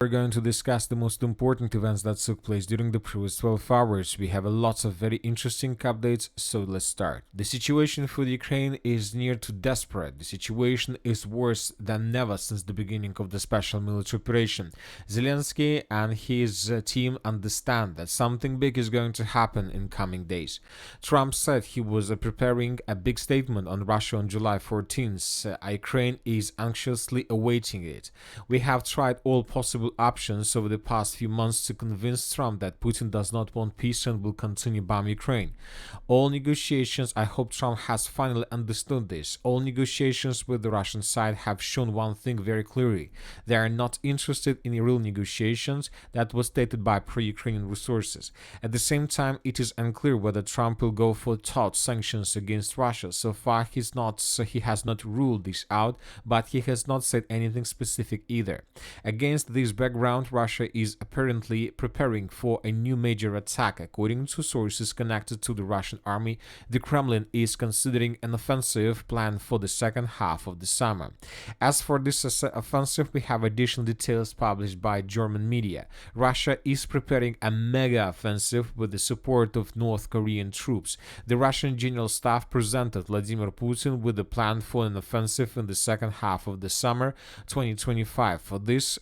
We're going to discuss the most important events that took place during the previous 12 hours. We have a lots of very interesting updates, so let's start. The situation for the Ukraine is near to desperate. The situation is worse than ever since the beginning of the special military operation. Zelensky and his team understand that something big is going to happen in coming days. Trump said he was preparing a big statement on Russia on July 14th. Ukraine is anxiously awaiting it. We have tried all possible options over the past few months to convince Trump that Putin does not want peace and will continue bomb Ukraine. All negotiations, I hope Trump has finally understood this. All negotiations with the Russian side have shown one thing very clearly. They are not interested in real negotiations. That was stated by pro-Ukrainian resources. At the same time, it is unclear whether Trump will go for tough sanctions against Russia. So far, he has not ruled this out, but he has not said anything specific either. Against this background, Russia is apparently preparing for a new major attack. According to sources connected to the Russian army, the Kremlin is considering an offensive plan for the second half of the summer. As for this offensive, we have additional details published by German media. Russia is preparing a mega offensive with the support of North Korean troops. The Russian General Staff presented Vladimir Putin with a plan for an offensive in the second half of the summer 2025. For this,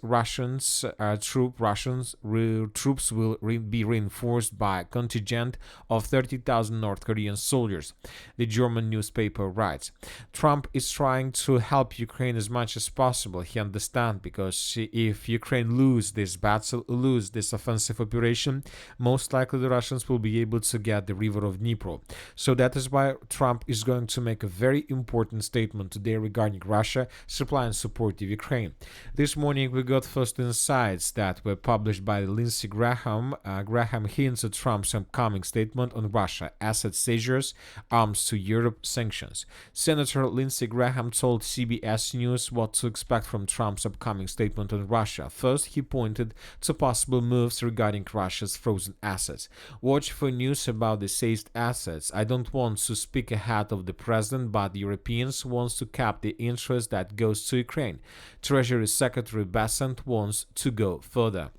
troops will be reinforced by a contingent of 30,000 North Korean soldiers, the German newspaper writes. Trump is trying to help Ukraine as much as possible. He understands, because if Ukraine lose this battle, lose this offensive operation, most likely the Russians will be able to get the river of Dnipro. So that is why Trump is going to make a very important statement today regarding Russia supply and support of Ukraine. This morning we got first insights that were published by Lindsey Graham. Graham hints at Trump's upcoming statement on Russia, asset seizures, arms to Europe, sanctions. Senator Lindsey Graham told CBS News what to expect from Trump's upcoming statement on Russia. First, he pointed to possible moves regarding Russia's frozen assets. Watch for news about the seized assets. I don't want to speak ahead of the president, but the Europeans want to cap the interest that goes to Ukraine. Treasury Secretary Bessent wants to go further.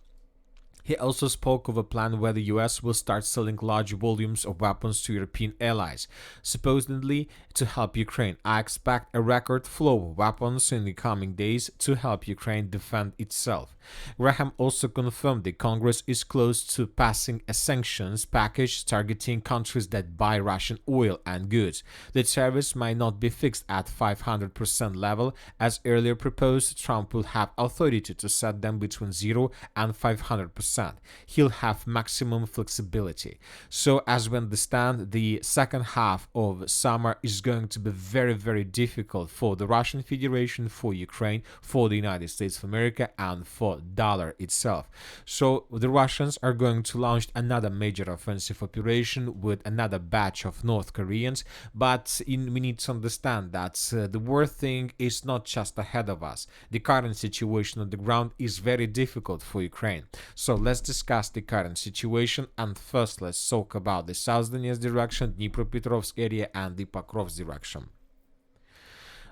He also spoke of a plan where the US will start selling large volumes of weapons to European allies, supposedly to help Ukraine. I expect a record flow of weapons in the coming days to help Ukraine defend itself. Graham also confirmed that Congress is close to passing a sanctions package targeting countries that buy Russian oil and goods. The tariffs might not be fixed at 500% level. As earlier proposed, Trump will have authority to set them between 0 and 500%. He'll have maximum flexibility. So as we understand, the second half of summer is going to be very, very difficult for the Russian Federation, for Ukraine, for the United States of America, and for dollar itself. So the Russians are going to launch another major offensive operation with another batch of North Koreans, but we need to understand that the worst thing is not just ahead of us. The current situation on the ground is very difficult for Ukraine. So let's discuss the current situation, and first let's talk about the South Donetsk direction, Dnipropetrovsk area, and the Pokrovsk direction.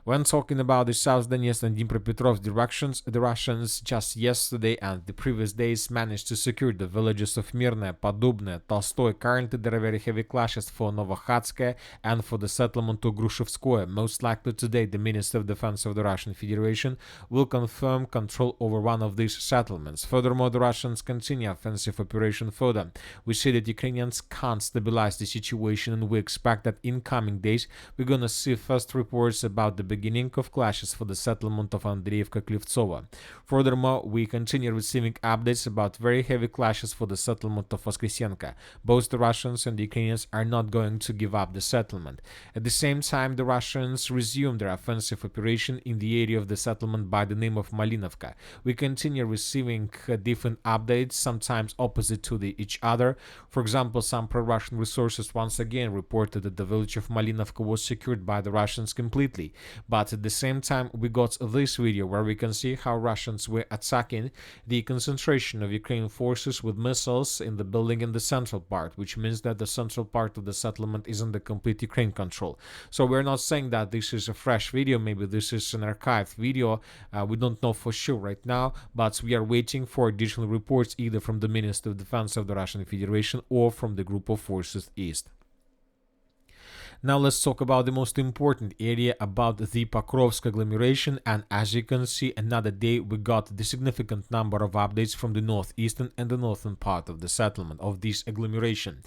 When talking about the South Donetsk and Dnipropetrovsk directions, the Russians just yesterday and the previous days managed to secure the villages of Mirne, Podubne, Tolstoy. Currently there are very heavy clashes for Novokhatskoye and for the settlement of Grushevskoye. Most likely today the Minister of Defense of the Russian Federation will confirm control over one of these settlements. Furthermore, the Russians continue offensive operation further. We see that Ukrainians can't stabilize the situation, and we expect that in coming days we're gonna see first reports about the beginning of clashes for the settlement of Andreevka-Klivtsova. Furthermore, we continue receiving updates about very heavy clashes for the settlement of Voskresenka. Both the Russians and the Ukrainians are not going to give up the settlement. At the same time, the Russians resumed their offensive operation in the area of the settlement by the name of Malinovka. We continue receiving different updates, sometimes opposite to each other. For example, some pro-Russian resources once again reported that the village of Malinovka was secured by the Russians completely. But at the same time, we got this video where we can see how Russians were attacking the concentration of Ukrainian forces with missiles in the building in the central part, which means that the central part of the settlement is under complete Ukraine control. So we're not saying that this is a fresh video, maybe this is an archived video. We don't know for sure right now, but we are waiting for additional reports either from the Ministry of Defense of the Russian Federation or from the Group of Forces East. Now let's talk about the most important area, about the Pokrovsk agglomeration, and as you can see, another day we got the significant number of updates from the northeastern and the northern part of the settlement of this agglomeration.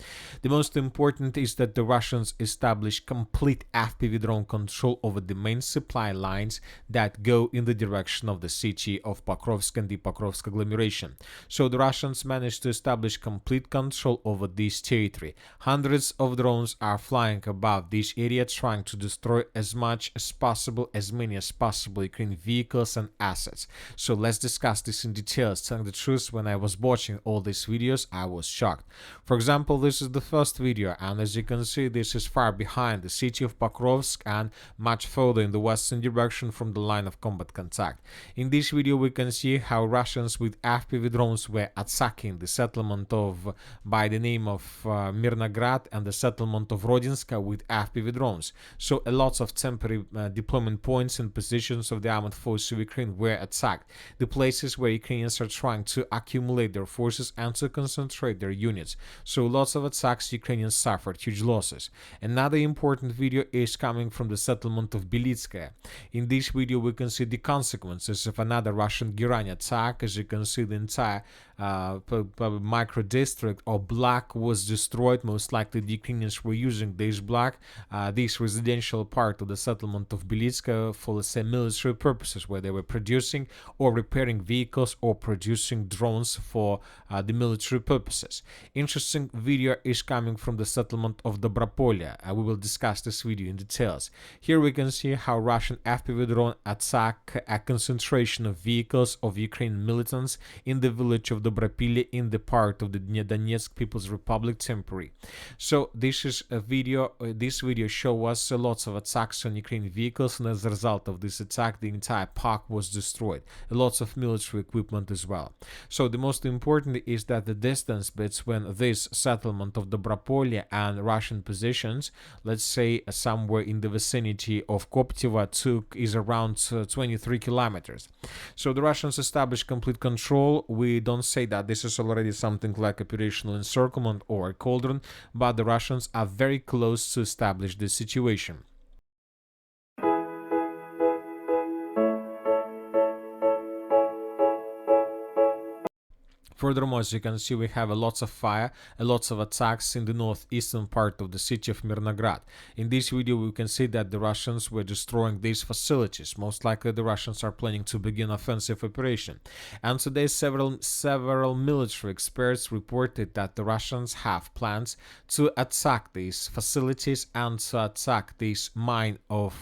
The most important is that the Russians established complete FPV drone control over the main supply lines that go in the direction of the city of Pokrovsk and the Pokrovsk agglomeration. So the Russians managed to establish complete control over this territory. Hundreds of drones are flying above this area, trying to destroy as much as possible, as many as possible Ukrainian vehicles and assets. So let's discuss this in details. Telling the truth, when I was watching all these videos, I was shocked. For example, this is the first video, and as you can see, this is far behind the city of Pokrovsk and much further in the western direction from the line of combat contact. In this video, we can see how Russians with FPV drones were attacking the settlement of, by the name of Mirnograd, and the settlement of Rodinska with FPV drones. So a lot of temporary deployment points and positions of the armed forces of Ukraine were attacked, the places where Ukrainians are trying to accumulate their forces and to concentrate their units. So lots of attacks, Ukrainians suffered huge losses. Another important video is coming from the settlement of Belitskaya. In this video we can see the consequences of another Russian Gerani attack. As you can see, the entire micro district or block was destroyed. Most likely the Ukrainians were using this block, this residential part of the settlement of Belitska, for, let's say, military purposes, where they were producing or repairing vehicles or producing drones for the military purposes. Interesting video is coming from the settlement of Dobropolye. We will discuss this video in details. Here we can see how Russian FPV drone attack a concentration of vehicles of Ukrainian militants in the village of Dobropolye in the part of the Donetsk People's Republic temporary. So this is a video. This video shows us lots of attacks on Ukrainian vehicles, and as a result of this attack, the entire park was destroyed. Lots of military equipment as well. So the most important is that the distance between this settlement of Dobropolye and Russian positions, let's say somewhere in the vicinity of Koptiva, is around 23 kilometers. So the Russians established complete control. We don't say that this is already something like operational encirclement or a cauldron, but the Russians are very close to establish this situation. Furthermore, as you can see, we have lots of fire, lots of attacks in the northeastern part of the city of Mirnograd. In this video, we can see that the Russians were destroying these facilities. Most likely, the Russians are planning to begin offensive operation. And today, several military experts reported that the Russians have plans to attack these facilities and to attack this mine of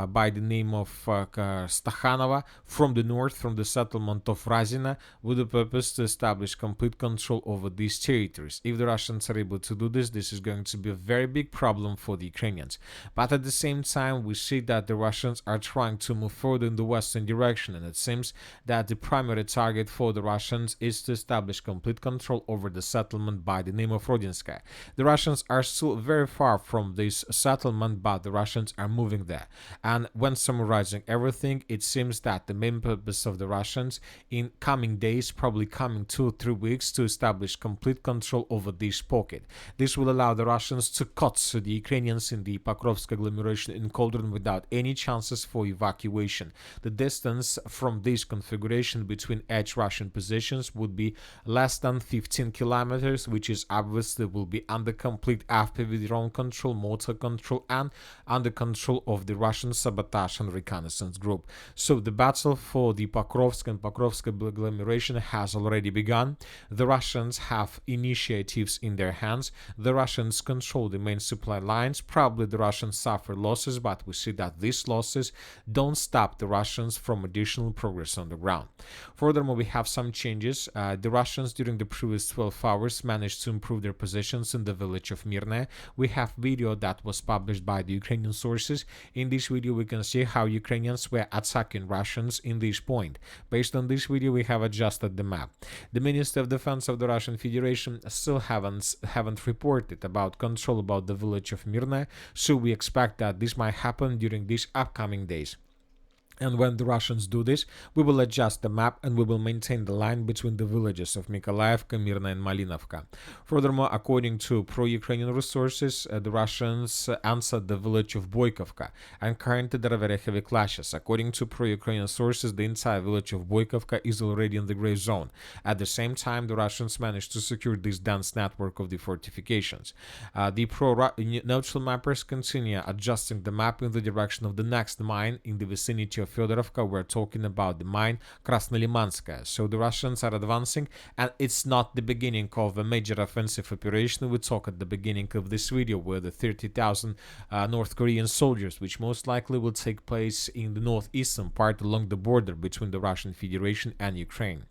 by the name of Stakhanova from the north, from the settlement of Razina, with the purpose to establish complete control over these territories. If the Russians are able to do this, this is going to be a very big problem for the Ukrainians. But at the same time, we see that the Russians are trying to move further in the western direction, and it seems that the primary target for the Russians is to establish complete control over the settlement by the name of Rodinskaya. The Russians are still very far from this settlement, but the Russians are moving there. And when summarizing everything, it seems that the main purpose of the Russians in coming days, probably coming 2 or 3 weeks, to establish complete control over this pocket. This will allow the Russians to cut the Ukrainians in the Pokrovsk agglomeration in cauldron without any chances for evacuation. The distance from this configuration between edge Russian positions would be less than 15 kilometers, which is obviously will be under complete FPV drone control, motor control, and under control of the Russian sabotage and reconnaissance group. So the battle for the Pokrovsk and Pokrovsk agglomeration has already begun. The Russians have initiatives in their hands. The Russians control the main supply lines. Probably the Russians suffer losses, but we see that these losses don't stop the Russians from additional progress on the ground. Furthermore, we have some changes. The Russians during the previous 12 hours managed to improve their positions in the village of Mirne. We have video that was published by the Ukrainian sources. In this video, video, we can see how Ukrainians were attacking Russians in this point. Based on this video, we have adjusted the map. The Minister of Defense of the Russian Federation still haven't reported about control about the village of Mirne, so we expect that this might happen during these upcoming days. And when the Russians do this, we will adjust the map and we will maintain the line between the villages of Mykolaiivka, Mirna, and Malinovka. Furthermore, according to pro-Ukrainian resources, the Russians answered the village of Boykovka, and currently there are very heavy clashes. According to pro-Ukrainian sources, the entire village of Boykovka is already in the gray zone. At the same time, the Russians managed to secure this dense network of the fortifications. The pro-neutral mappers continue adjusting the map in the direction of the next mine in the vicinity of Fyodorovka. We're talking about the mine Krasnolimanskaya. So the Russians are advancing, and it's not the beginning of a major offensive operation. We talk at the beginning of this video with the 30,000 North Korean soldiers, which most likely will take place in the northeastern part along the border between the Russian Federation and Ukraine.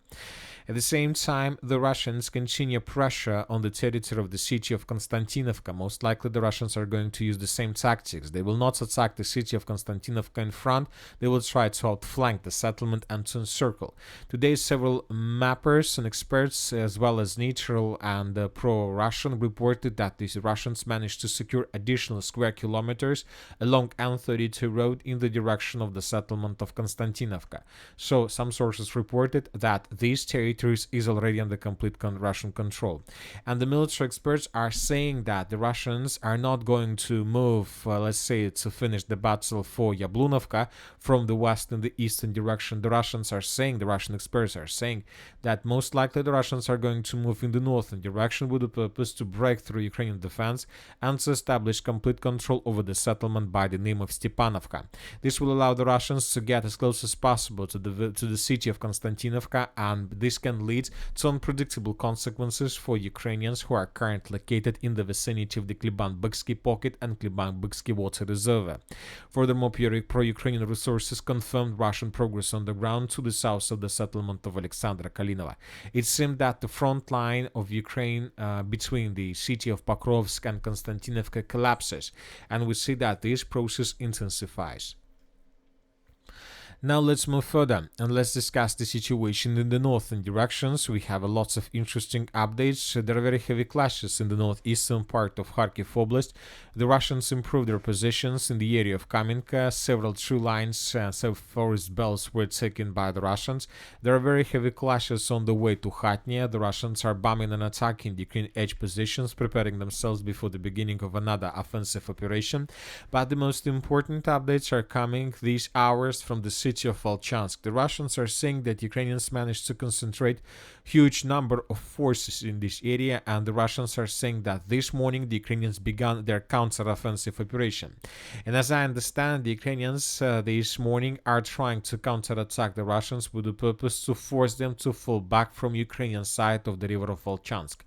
At the same time, the Russians continue pressure on the territory of the city of Konstantinovka. Most likely the Russians are going to use the same tactics. They will not attack the city of Konstantinovka in front. They will try to outflank the settlement and to encircle. Today, several mappers and experts, as well as neutral and pro-Russian, reported that the Russians managed to secure additional square kilometers along N32 road in the direction of the settlement of Konstantinovka. So some sources reported that these territories is already under complete Russian control. And the military experts are saying that the Russians are not going to move, let's say, to finish the battle for Yablunovka from the west in the eastern direction. The Russians are saying, the Russian experts are saying that most likely the Russians are going to move in the northern direction with the purpose to break through Ukrainian defense and to establish complete control over the settlement by the name of Stepanovka. This will allow the Russians to get as close as possible to the city of Konstantinovka, and this can lead to unpredictable consequences for Ukrainians who are currently located in the vicinity of the Kliban-Byksky pocket and Kliban-Byksky water reservoir. Furthermore, pro-Ukrainian resources confirmed Russian progress on the ground to the south of the settlement of Alexandra Kalinova. It seemed that the front line of Ukraine between the city of Pokrovsk and Konstantinovka collapses, and we see that this process intensifies. Now let's move further and let's discuss the situation in the northern directions. We have lots of interesting updates. There are very heavy clashes in the northeastern part of Kharkiv Oblast. The Russians improved their positions in the area of Kamenka. Several tree lines, several forest belts were taken by the Russians. There are very heavy clashes on the way to Khatnia. The Russians are bombing and attacking the Ukrainian edge positions, preparing themselves before the beginning of another offensive operation. But the most important updates are coming these hours from the city of Volchansk. The Russians are saying that Ukrainians managed to concentrate huge number of forces in this area, and the Russians are saying that this morning the Ukrainians began their counter-offensive operation. And as I understand, the Ukrainians this morning are trying to counter-attack the Russians with the purpose to force them to fall back from Ukrainian side of the river of Volchansk.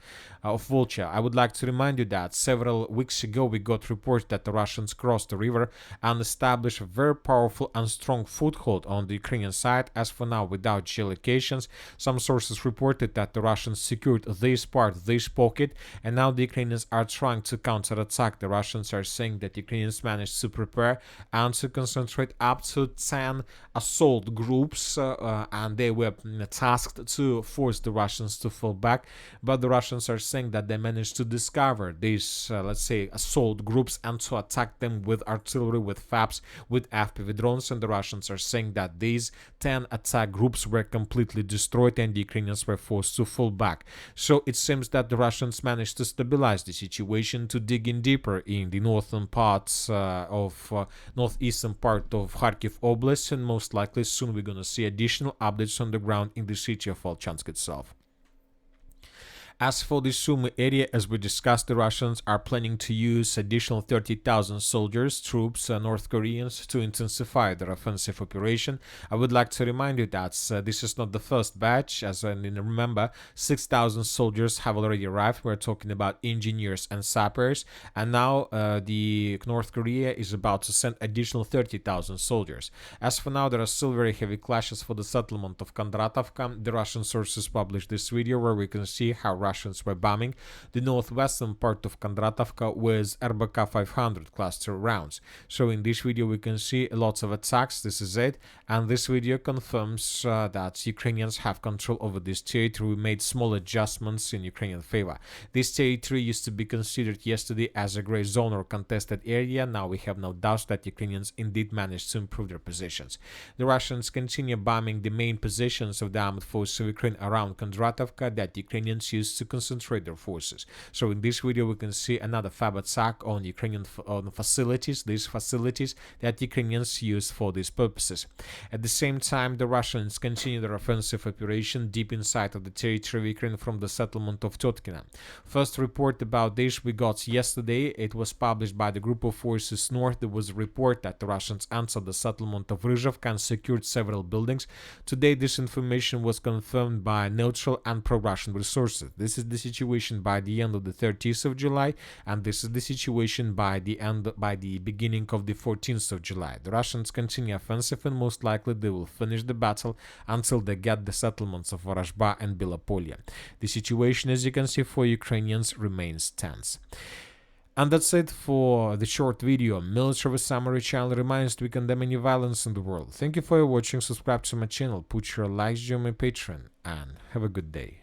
Of Volcha. I would like to remind you that several weeks ago we got reports that the Russians crossed the river and established a very powerful and strong foothold on the Ukrainian side. As for now, without geolocations, some sources reported that the Russians secured this part, this pocket, and now the Ukrainians are trying to counterattack. The Russians are saying that Ukrainians managed to prepare and to concentrate up to 10 assault groups, and they were tasked to force the Russians to fall back, but the Russians are saying that they managed to discover these, let's say, assault groups and to attack them with artillery, with FABs, with FPV drones, and the Russians are saying that these 10 attack groups were completely destroyed and the Ukrainians were forced to fall back. So it seems that the Russians managed to stabilize the situation, to dig in deeper in the northern parts northeastern part of Kharkiv Oblast, and most likely soon we're going to see additional updates on the ground in the city of Volchansk itself. As for the Sumy area, as we discussed, the Russians are planning to use additional 30,000 soldiers, troops, North Koreans to intensify their offensive operation. I would like to remind you that this is not the first batch. As I remember, 6,000 soldiers have already arrived. We're talking about engineers and sappers. And now the North Korea is about to send additional 30,000 soldiers. As for now, there are still very heavy clashes for the settlement of Kondratovka. The Russian sources published this video where we can see how Russians were bombing the northwestern part of Kondratovka with RBK 500 cluster rounds. So in this video we can see lots of attacks. This is it, and this video confirms that Ukrainians have control over this territory. We made small adjustments in Ukrainian favor. This territory used to be considered yesterday as a gray zone or contested area. Now we have no doubt that Ukrainians indeed managed to improve their positions. The Russians continue bombing the main positions of the armed forces of Ukraine around Kondratovka that Ukrainians used to concentrate their forces. So in this video we can see another fab attack on Ukrainian facilities, these facilities that Ukrainians use for these purposes. At the same time, the Russians continue their offensive operation deep inside of the territory of Ukraine from the settlement of Totkina. First report about this we got yesterday. It was published by the Group of Forces North. There was a report that the Russians entered the settlement of Ryzhovka and secured several buildings. Today this information was confirmed by neutral and pro-Russian resources. This is the situation by the end of the 30th of July, and this is the situation by the beginning of the 14th of July. The Russians continue offensive, and most likely they will finish the battle until they get the settlements of Vorozhba and Belopolye. The situation, as you can see, for Ukrainians remains tense. And that's it for the short video. Military Summary channel reminds to we condemn any violence in the world. Thank you for watching. Subscribe to my channel, put your likes, join my Patreon, and have a good day.